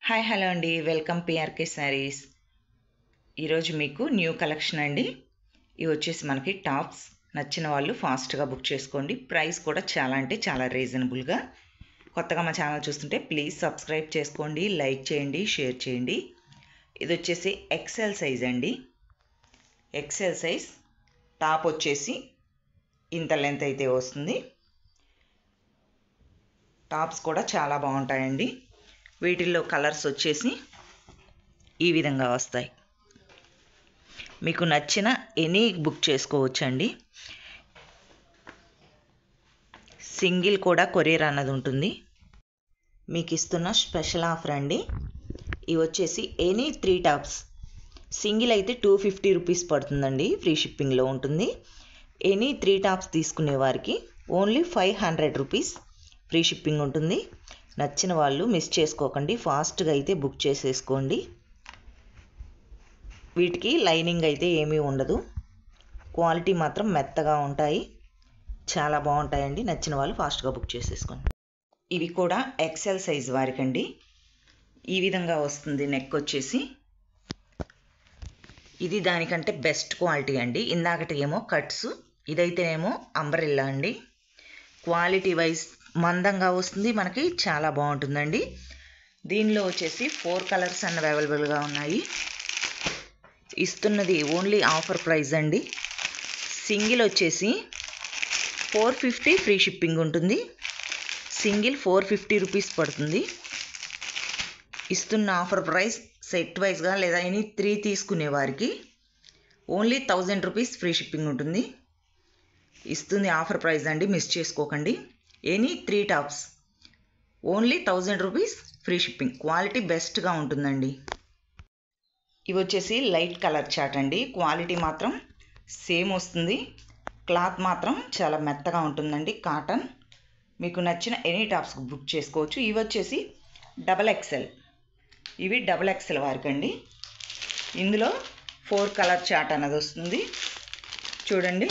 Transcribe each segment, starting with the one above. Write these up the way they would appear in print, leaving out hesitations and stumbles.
Hi hello అండి, welcome PRK saris. ఈరోజు మీకు న్యూ కలెక్షన్ అండి. ఇవి వచ్చేసి మనకి టాప్స్. నచ్చిన వాళ్ళు ఫాస్ట్గా బుక్ చేసుకోండి. ప్రైస్ కూడా చాలా అంటే చాలా రీజనబుల్గా. కొత్తగా మా ఛానల్ చూస్తుంటే ప్లీజ్ సబ్స్క్రైబ్ చేసుకోండి, లైక్ చేయండి, షేర్ చేయండి. ఇది వచ్చేసి ఎక్సెల్ సైజ్ అండి. ఎక్సెల్ సైజ్ టాప్ వచ్చేసి ఇంత లెంత్ అయితే వస్తుంది. టాప్స్ కూడా చాలా బాగుంటాయండి. వీటిల్లో కలర్స్ వచ్చేసి ఈ విధంగా వస్తాయి. మీకు నచ్చిన ఎనీ బుక్ చేసుకోవచ్చండి. సింగిల్ కూడా కొరియర్ అన్నది ఉంటుంది. మీకు ఇస్తున్న స్పెషల్ ఆఫర్ అండి. ఇవి వచ్చేసి ఎనీ 3 టాప్స్. సింగిల్ అయితే 250 రూపీస్ పడుతుందండి, ఫ్రీ షిప్పింగ్లో ఉంటుంది. ఎనీ 3 టాప్స్ తీసుకునే వారికి ఓన్లీ 500 రూపీస్ ఫ్రీ షిప్పింగ్ ఉంటుంది. నచ్చిన వాళ్ళు మిస్ చేసుకోకండి, ఫాస్ట్గా అయితే బుక్ చేసేసుకోండి. వీటికి లైనింగ్ అయితే ఏమీ ఉండదు. క్వాలిటీ మాత్రం మెత్తగా ఉంటాయి, చాలా బాగుంటాయండి. నచ్చిన వాళ్ళు ఫాస్ట్గా బుక్ చేసేసుకోండి. ఇవి కూడా ఎక్సెల్ సైజ్ వారికండి. ఈ విధంగా వస్తుంది నెక్ వచ్చేసి. ఇది దానికంటే బెస్ట్ క్వాలిటీ అండి. ఇందాకటి ఏమో కట్స్, ఇదైతేనేమో అంబ్రెల్లా అండి. క్వాలిటీ వైజ్ మందంగా వస్తుంది, మనకి చాలా బాగుంటుందండి. దీనిలో వచ్చేసి 4 కలర్స్ అన్నవి అవైలబుల్గా ఉన్నాయి. ఇస్తున్నది ఓన్లీ ఆఫర్ ప్రైస్ అండి. సింగిల్ వచ్చేసి 450 ఫ్రీ షిప్పింగ్ ఉంటుంది. సింగిల్ 450 రూపీస్ పడుతుంది. ఇస్తున్న ఆఫర్ ప్రైస్ సెట్ వైజ్గా లేదా ఎనీ 3 తీసుకునే వారికి ఓన్లీ 1000 రూపీస్ ఫ్రీ షిప్పింగ్ ఉంటుంది. ఇస్తుంది ఆఫర్ ప్రైస్ అండి, మిస్ చేసుకోకండి. Any 3 tops only 1000 rupees free shipping. Quality బెస్ట్గా ఉంటుందండి. ఇవి వచ్చేసి లైట్ కలర్ చాట్ అండి. క్వాలిటీ మాత్రం సేమ్ వస్తుంది. క్లాత్ మాత్రం చాలా మెత్తగా ఉంటుందండి, కాటన్. మీకు నచ్చిన ఎనీ టాప్స్ బుక్ చేసుకోవచ్చు. ఇవి వచ్చేసి XXL. ఇవి XXL వారికండి. ఇందులో 4 కలర్ చాట్ అన్నది వస్తుంది. చూడండి,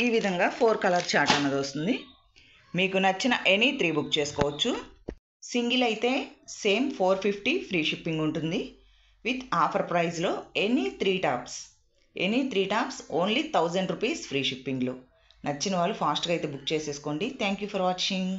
ఈ విధంగా 4 కలర్ చాట్ అన్నది వస్తుంది. మీకు నచ్చిన ఎనీ 3 బుక్ చేసుకోవచ్చు. సింగిల్ అయితే సేమ్ 450 ఫ్రీ షిప్పింగ్ ఉంటుంది. విత్ ఆఫర్ ప్రైస్లో any 3 tops only 1000 rupees free షిప్పింగ్లో. నచ్చిన వాళ్ళు ఫాస్ట్గా అయితే బుక్ చేసేసుకోండి. Thank you for watching.